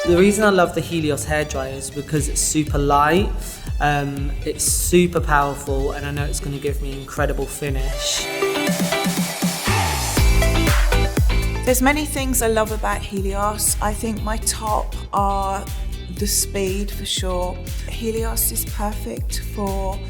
The reason I love the Helios hairdryer is because it's super light, it's super powerful, and I know it's going to give me an incredible finish. There's many things I love about Helios. I think my top are the speed for sure. Helios is perfect for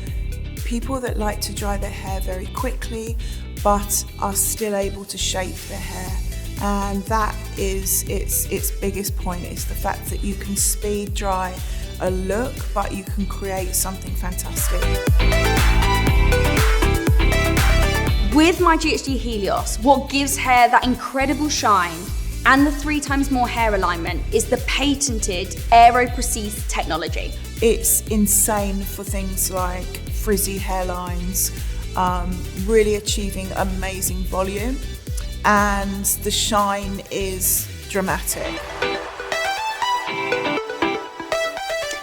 people that like to dry their hair very quickly but are still able to shape their hair. And that is its biggest point, is the fact that you can speed dry a look, but you can create something fantastic. With my GHD Helios, what gives hair that incredible shine and the 3 times more hair alignment is the patented AeroPrecise technology. It's insane for things like frizzy hairlines, really achieving amazing volume, and the shine is dramatic.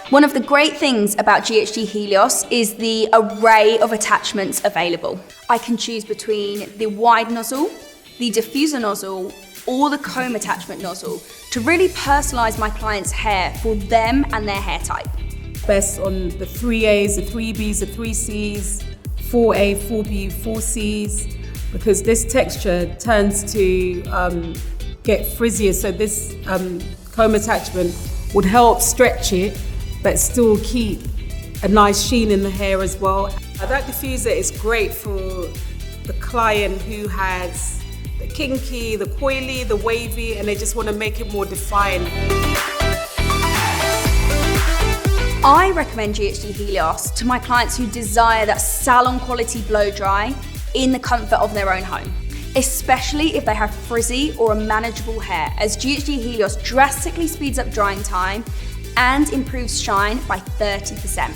One of the great things about GHD Helios is the array of attachments available. I can choose between the wide nozzle, the diffuser nozzle, or the comb attachment nozzle to really personalize my client's hair for them and their hair type. Best on the 3As, the 3Bs, the 3Cs, 4A, 4B, 4Cs, because this texture tends to get frizzier, so this comb attachment would help stretch it but still keep a nice sheen in the hair as well. That diffuser is great for the client who has the kinky, the coily, the wavy, and they just want to make it more defined. I recommend GHD Helios to my clients who desire that salon quality blow dry in the comfort of their own home, especially if they have frizzy or unmanageable hair, as GHD Helios drastically speeds up drying time and improves shine by 30%.